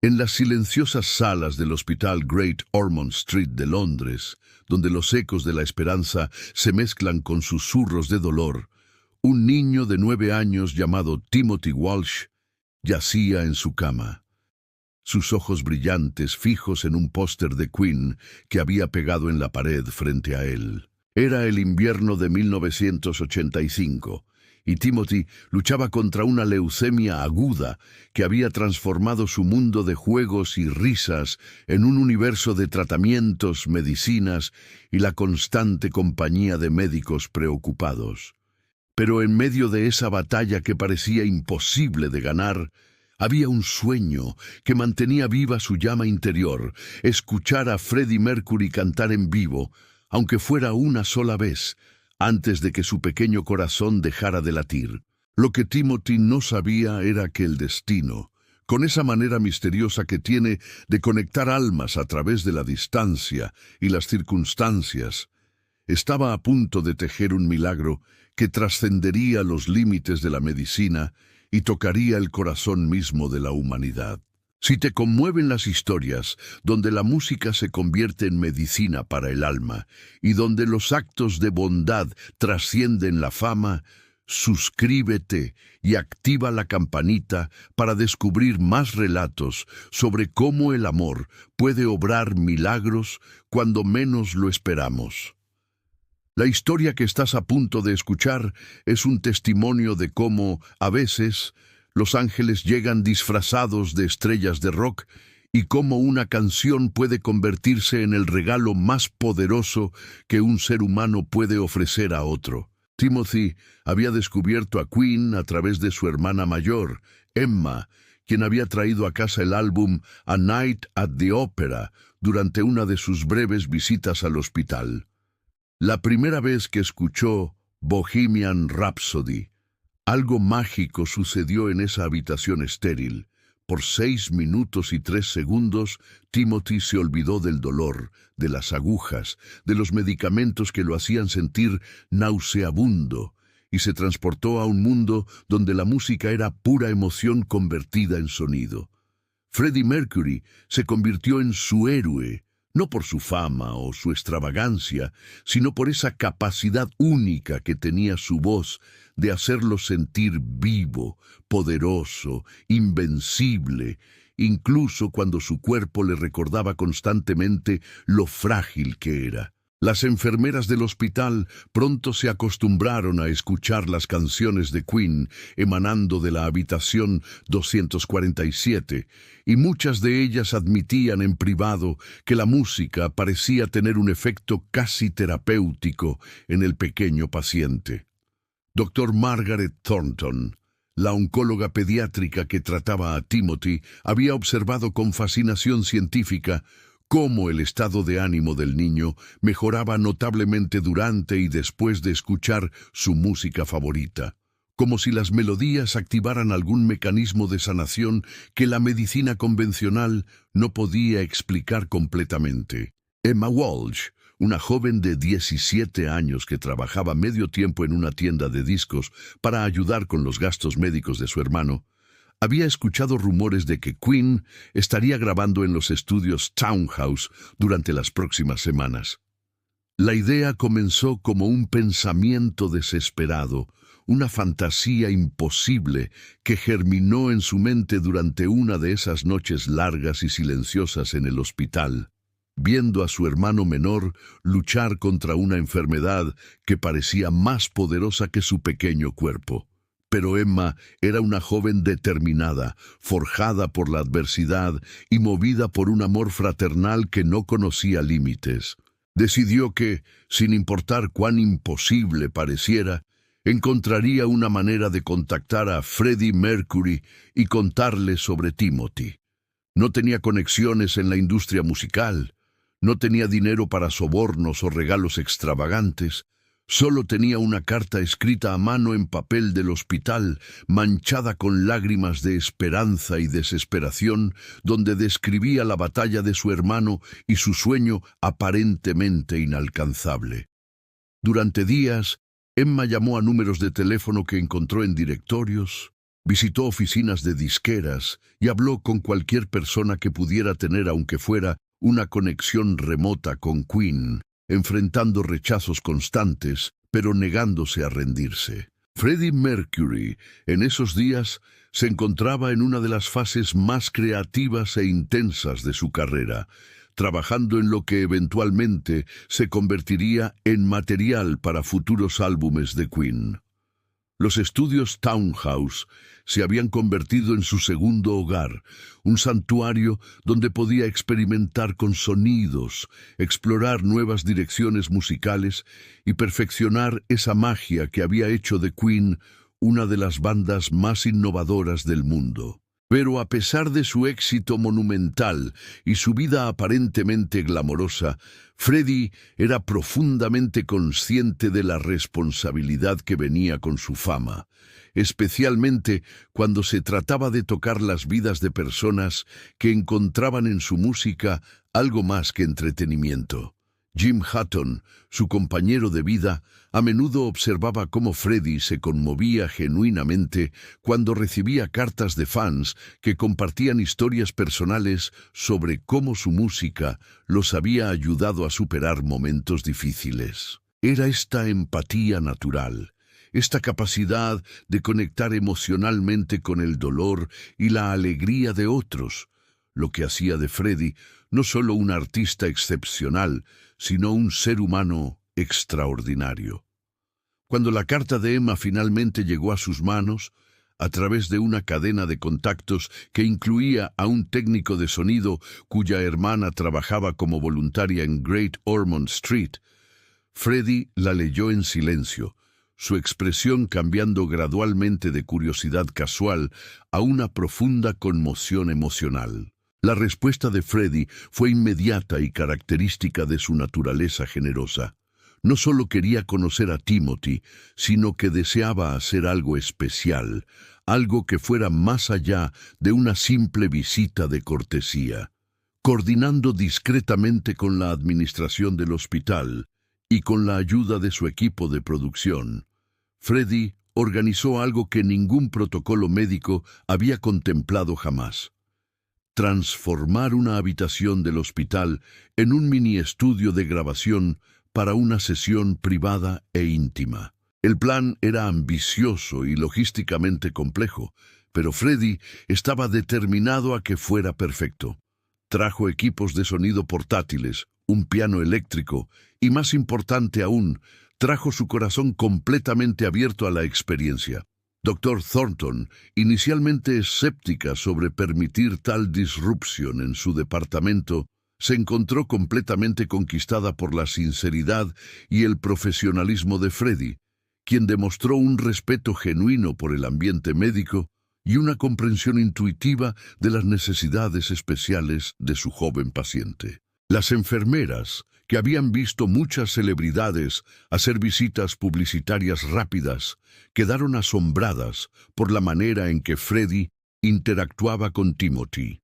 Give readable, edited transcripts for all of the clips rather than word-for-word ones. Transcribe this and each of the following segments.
En las silenciosas salas del Hospital Great Ormond Street de Londres, donde los ecos de la esperanza se mezclan con susurros de dolor, un niño de 9 años llamado Timothy Walsh yacía en su cama, sus ojos brillantes fijos en un póster de Queen que había pegado en la pared frente a él. Era el invierno de 1985, y Timothy luchaba contra una leucemia aguda que había transformado su mundo de juegos y risas en un universo de tratamientos, medicinas y la constante compañía de médicos preocupados. Pero en medio de esa batalla que parecía imposible de ganar, había un sueño que mantenía viva su llama interior: escuchar a Freddie Mercury cantar en vivo, aunque fuera una sola vez, antes de que su pequeño corazón dejara de latir. Lo que Timothy no sabía era que el destino, con esa manera misteriosa que tiene de conectar almas a través de la distancia y las circunstancias, estaba a punto de tejer un milagro que trascendería los límites de la medicina y tocaría el corazón mismo de la humanidad. Si te conmueven las historias donde la música se convierte en medicina para el alma y donde los actos de bondad trascienden la fama, suscríbete y activa la campanita para descubrir más relatos sobre cómo el amor puede obrar milagros cuando menos lo esperamos. La historia que estás a punto de escuchar es un testimonio de cómo, a veces, los ángeles llegan disfrazados de estrellas de rock y cómo una canción puede convertirse en el regalo más poderoso que un ser humano puede ofrecer a otro. Timothy había descubierto a Queen a través de su hermana mayor, Emma, quien había traído a casa el álbum A Night at the Opera durante una de sus breves visitas al hospital. La primera vez que escuchó Bohemian Rhapsody, algo mágico sucedió en esa habitación estéril. Por 6 minutos y 3 segundos, Timothy se olvidó del dolor, de las agujas, de los medicamentos que lo hacían sentir nauseabundo, y se transportó a un mundo donde la música era pura emoción convertida en sonido. Freddie Mercury se convirtió en su héroe, no por su fama o su extravagancia, sino por esa capacidad única que tenía su voz de hacerlo sentir vivo, poderoso, invencible, incluso cuando su cuerpo le recordaba constantemente lo frágil que era. Las enfermeras del hospital pronto se acostumbraron a escuchar las canciones de Queen emanando de la habitación 247, y muchas de ellas admitían en privado que la música parecía tener un efecto casi terapéutico en el pequeño paciente. Dr. Margaret Thornton, la oncóloga pediátrica que trataba a Timothy, había observado con fascinación científica cómo el estado de ánimo del niño mejoraba notablemente durante y después de escuchar su música favorita, como si las melodías activaran algún mecanismo de sanación que la medicina convencional no podía explicar completamente. Emma Walsh, una joven de 17 años que trabajaba medio tiempo en una tienda de discos para ayudar con los gastos médicos de su hermano, había escuchado rumores de que Queen estaría grabando en los estudios Townhouse durante las próximas semanas. La idea comenzó como un pensamiento desesperado, una fantasía imposible que germinó en su mente durante una de esas noches largas y silenciosas en el hospital, viendo a su hermano menor luchar contra una enfermedad que parecía más poderosa que su pequeño cuerpo. Pero Emma era una joven determinada, forjada por la adversidad y movida por un amor fraternal que no conocía límites. Decidió que, sin importar cuán imposible pareciera, encontraría una manera de contactar a Freddie Mercury y contarle sobre Timothy. No tenía conexiones en la industria musical, no tenía dinero para sobornos o regalos extravagantes. Solo tenía una carta escrita a mano en papel del hospital, manchada con lágrimas de esperanza y desesperación, donde describía la batalla de su hermano y su sueño aparentemente inalcanzable. Durante días, Emma llamó a números de teléfono que encontró en directorios, Visitó oficinas de disqueras y habló con cualquier persona que pudiera tener, aunque fuera una conexión remota con Queen, enfrentando rechazos constantes, pero negándose a rendirse. Freddie Mercury, en esos días, se encontraba en una de las fases más creativas e intensas de su carrera, trabajando en lo que eventualmente se convertiría en material para futuros álbumes de Queen. Los estudios Townhouse se habían convertido en su segundo hogar, un santuario donde podía experimentar con sonidos, explorar nuevas direcciones musicales y perfeccionar esa magia que había hecho de Queen una de las bandas más innovadoras del mundo. Pero a pesar de su éxito monumental y su vida aparentemente glamorosa, Freddie era profundamente consciente de la responsabilidad que venía con su fama, especialmente cuando se trataba de tocar las vidas de personas que encontraban en su música algo más que entretenimiento. Jim Hutton, su compañero de vida, a menudo observaba cómo Freddie se conmovía genuinamente cuando recibía cartas de fans que compartían historias personales sobre cómo su música los había ayudado a superar momentos difíciles. Era esta empatía natural, esta capacidad de conectar emocionalmente con el dolor y la alegría de otros, lo que hacía de Freddie no solo un artista excepcional, sino un ser humano extraordinario. Cuando la carta de Emma finalmente llegó a sus manos, a través de una cadena de contactos que incluía a un técnico de sonido cuya hermana trabajaba como voluntaria en Great Ormond Street, Freddie la leyó en silencio, su expresión cambiando gradualmente de curiosidad casual a una profunda conmoción emocional. La respuesta de Freddie fue inmediata y característica de su naturaleza generosa. No solo quería conocer a Timothy, sino que deseaba hacer algo especial, algo que fuera más allá de una simple visita de cortesía. Coordinando discretamente con la administración del hospital y con la ayuda de su equipo de producción, Freddie organizó algo que ningún protocolo médico había contemplado jamás: transformar una habitación del hospital en un mini estudio de grabación para una sesión privada e íntima. El plan era ambicioso y logísticamente complejo, pero Freddie estaba determinado a que fuera perfecto. Trajo equipos de sonido portátiles, un piano eléctrico y, más importante aún, trajo su corazón completamente abierto a la experiencia. Dr. Thornton, inicialmente escéptica sobre permitir tal disrupción en su departamento, se encontró completamente conquistada por la sinceridad y el profesionalismo de Freddie, quien demostró un respeto genuino por el ambiente médico y una comprensión intuitiva de las necesidades especiales de su joven paciente. Las enfermeras, que habían visto muchas celebridades hacer visitas publicitarias rápidas, quedaron asombradas por la manera en que Freddie interactuaba con Timothy.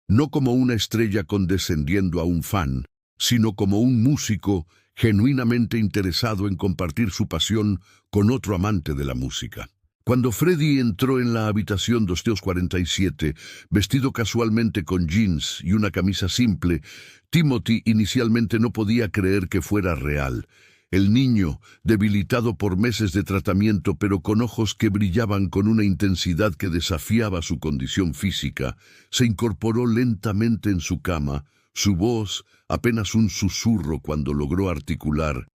No como una estrella condescendiendo a un fan, sino como un músico genuinamente interesado en compartir su pasión con otro amante de la música. Cuando Freddie entró en la habitación 247, vestido casualmente con jeans y una camisa simple, Timothy inicialmente no podía creer que fuera real. El niño, debilitado por meses de tratamiento pero con ojos que brillaban con una intensidad que desafiaba su condición física, se incorporó lentamente en su cama, su voz apenas un susurro cuando logró articular: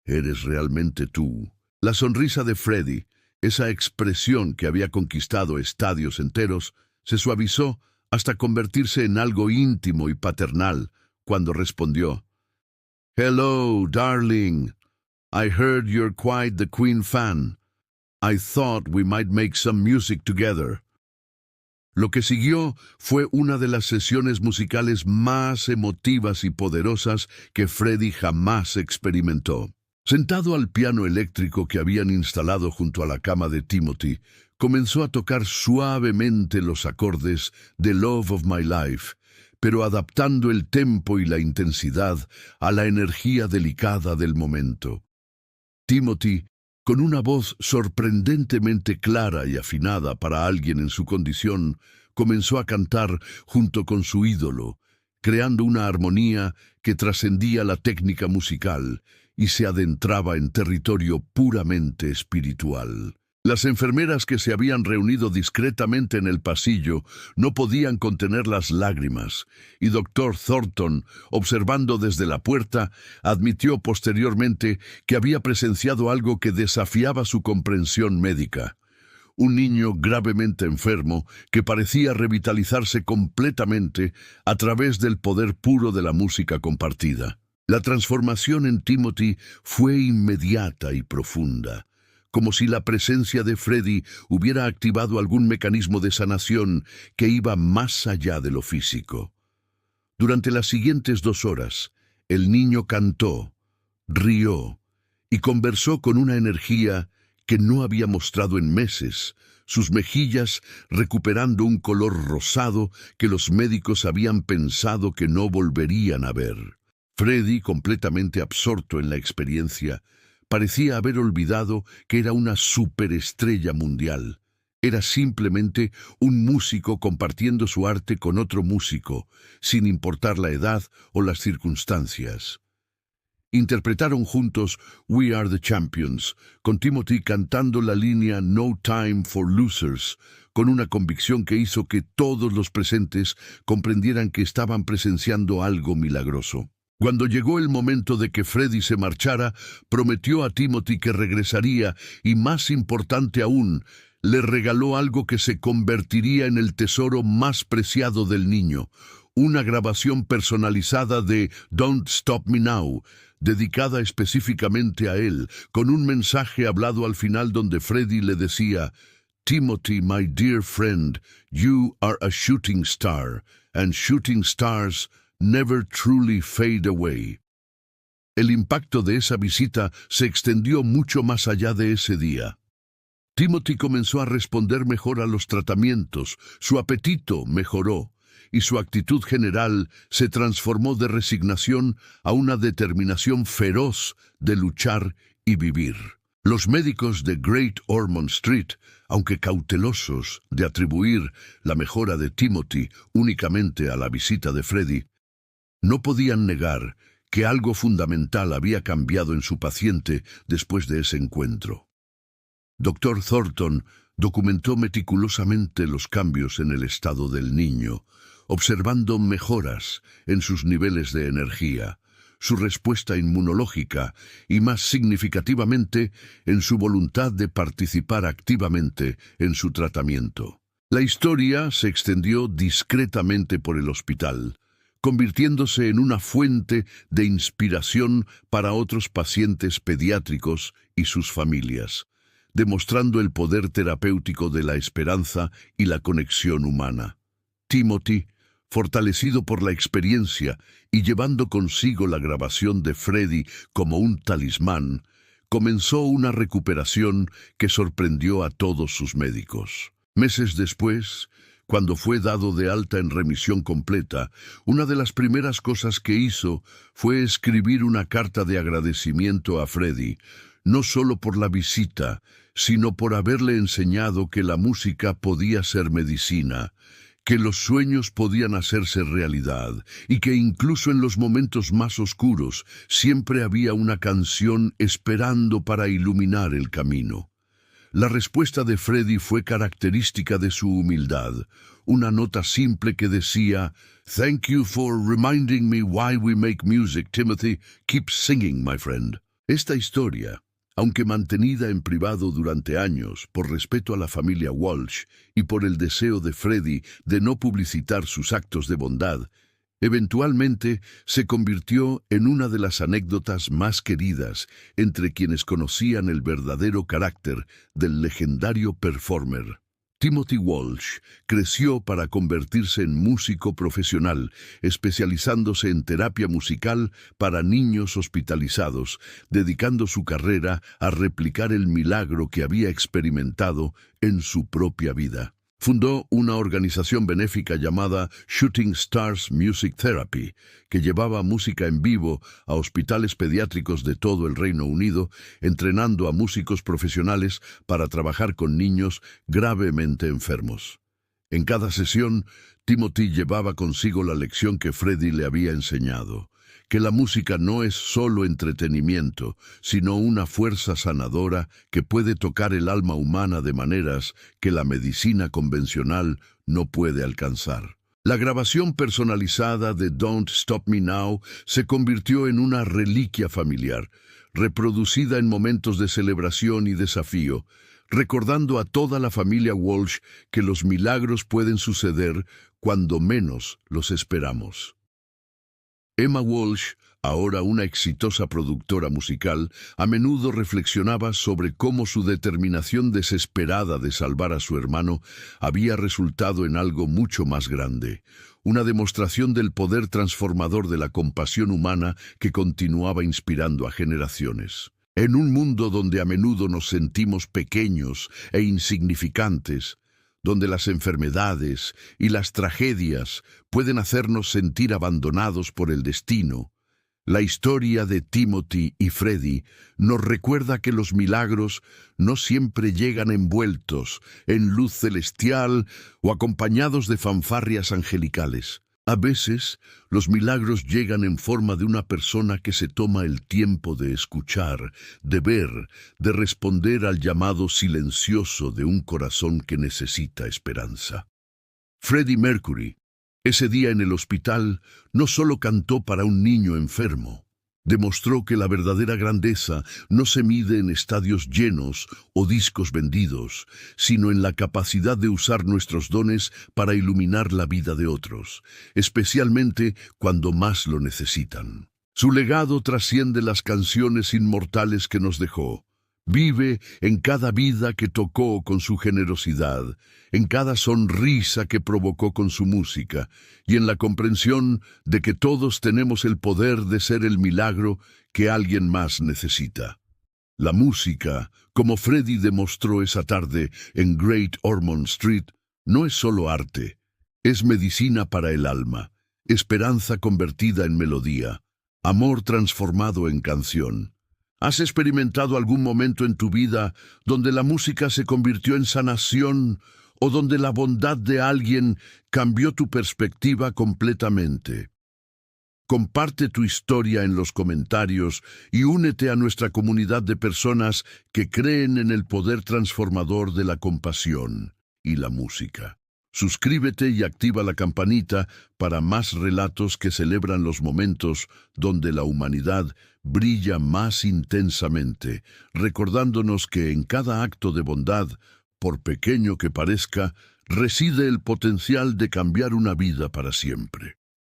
«¿Eres realmente tú?». La sonrisa de Freddie, esa expresión que había conquistado estadios enteros, se suavizó hasta convertirse en algo íntimo y paternal cuando respondió: «Hello, darling. I heard you're quite the Queen fan. I thought we might make some music together». Lo que siguió fue una de las sesiones musicales más emotivas y poderosas que Freddie jamás experimentó. Sentado al piano eléctrico que habían instalado junto a la cama de Timothy, comenzó a tocar suavemente los acordes de Love of My Life, pero adaptando el tempo y la intensidad a la energía delicada del momento. Timothy, Con una voz sorprendentemente clara y afinada para alguien en su condición, comenzó a cantar junto con su ídolo, creando una armonía que trascendía la técnica musical y se adentraba en territorio puramente espiritual. Las enfermeras que se habían reunido discretamente en el pasillo no podían contener las lágrimas, y Dr. Thornton, observando desde la puerta, admitió posteriormente que había presenciado algo que desafiaba su comprensión médica. Un niño gravemente enfermo que parecía revitalizarse completamente a través del poder puro de la música compartida. La transformación en Timothy fue inmediata y profunda, como si la presencia de Freddie hubiera activado algún mecanismo de sanación que iba más allá de lo físico. Durante las siguientes 2 horas, el niño cantó, rió y conversó con una energía que no había mostrado en meses, sus mejillas recuperando un color rosado que los médicos habían pensado que no volverían a ver. Freddie, completamente absorto en la experiencia, parecía haber olvidado que era una superestrella mundial. Era simplemente un músico compartiendo su arte con otro músico, sin importar la edad o las circunstancias. Interpretaron juntos We Are the Champions, con Timothy cantando la línea No Time for Losers, con una convicción que hizo que todos los presentes comprendieran que estaban presenciando algo milagroso. Cuando llegó el momento de que Freddie se marchara, prometió a Timothy que regresaría y, más importante aún, le regaló algo que se convertiría en el tesoro más preciado del niño, una grabación personalizada de Don't Stop Me Now, dedicada específicamente a él, con un mensaje hablado al final donde Freddie le decía: Timothy, my dear friend, you are a shooting star, and shooting stars never truly fade away. El impacto de esa visita se extendió mucho más allá de ese día. Timothy comenzó a responder mejor a los tratamientos, su apetito mejoró, y su actitud general se transformó de resignación a una determinación feroz de luchar y vivir. Los médicos de Great Ormond Street, aunque cautelosos de atribuir la mejora de Timothy únicamente a la visita de Freddie, no podían negar que algo fundamental había cambiado en su paciente después de ese encuentro. Dr. Thornton documentó meticulosamente los cambios en el estado del niño, observando mejoras en sus niveles de energía, su respuesta inmunológica y, más significativamente, en su voluntad de participar activamente en su tratamiento. La historia se extendió discretamente por el hospital, convirtiéndose en una fuente de inspiración para otros pacientes pediátricos y sus familias, demostrando el poder terapéutico de la esperanza y la conexión humana. Timothy, fortalecido por la experiencia y llevando consigo la grabación de Freddie como un talismán, comenzó una recuperación que sorprendió a todos sus médicos. Meses después, cuando fue dado de alta en remisión completa, una de las primeras cosas que hizo fue escribir una carta de agradecimiento a Freddie, no solo por la visita, sino por haberle enseñado que la música podía ser medicina, que los sueños podían hacerse realidad y que incluso en los momentos más oscuros siempre había una canción esperando para iluminar el camino. La respuesta de Freddie fue característica de su humildad, una nota simple que decía: Thank you for reminding me why we make music, Timothy. Keep singing, my friend. Esta historia, aunque mantenida en privado durante años por respeto a la familia Walsh y por el deseo de Freddie de no publicitar sus actos de bondad, eventualmente se convirtió en una de las anécdotas más queridas entre quienes conocían el verdadero carácter del legendario performer. Timothy Walsh creció para convertirse en músico profesional, especializándose en terapia musical para niños hospitalizados, dedicando su carrera a replicar el milagro que había experimentado en su propia vida. Fundó una organización benéfica llamada Shooting Stars Music Therapy, que llevaba música en vivo a hospitales pediátricos de todo el Reino Unido, entrenando a músicos profesionales para trabajar con niños gravemente enfermos. En cada sesión, Timothy llevaba consigo la lección que Freddie le había enseñado, que la música no es solo entretenimiento, sino una fuerza sanadora que puede tocar el alma humana de maneras que la medicina convencional no puede alcanzar. La grabación personalizada de Don't Stop Me Now se convirtió en una reliquia familiar, reproducida en momentos de celebración y desafío, recordando a toda la familia Walsh que los milagros pueden suceder cuando menos los esperamos. Emma Walsh, ahora una exitosa productora musical, a menudo reflexionaba sobre cómo su determinación desesperada de salvar a su hermano había resultado en algo mucho más grande, una demostración del poder transformador de la compasión humana que continuaba inspirando a generaciones. En un mundo donde a menudo nos sentimos pequeños e insignificantes, donde las enfermedades y las tragedias pueden hacernos sentir abandonados por el destino, la historia de Timothy y Freddie nos recuerda que los milagros no siempre llegan envueltos en luz celestial o acompañados de fanfarrias angelicales. A veces, los milagros llegan en forma de una persona que se toma el tiempo de escuchar, de ver, de responder al llamado silencioso de un corazón que necesita esperanza. Freddie Mercury, ese día en el hospital, no solo cantó para un niño enfermo. Demostró que la verdadera grandeza no se mide en estadios llenos o discos vendidos, sino en la capacidad de usar nuestros dones para iluminar la vida de otros, especialmente cuando más lo necesitan. Su legado trasciende las canciones inmortales que nos dejó. Vive en cada vida que tocó con su generosidad, en cada sonrisa que provocó con su música, y en la comprensión de que todos tenemos el poder de ser el milagro que alguien más necesita. La música, como Freddie demostró esa tarde en Great Ormond Street, no es solo arte, es medicina para el alma, esperanza convertida en melodía, amor transformado en canción. ¿Has experimentado algún momento en tu vida donde la música se convirtió en sanación o donde la bondad de alguien cambió tu perspectiva completamente? Comparte tu historia en los comentarios y únete a nuestra comunidad de personas que creen en el poder transformador de la compasión y la música. Suscríbete y activa la campanita para más relatos que celebran los momentos donde la humanidad brilla más intensamente, recordándonos que en cada acto de bondad, por pequeño que parezca, reside el potencial de cambiar una vida para siempre.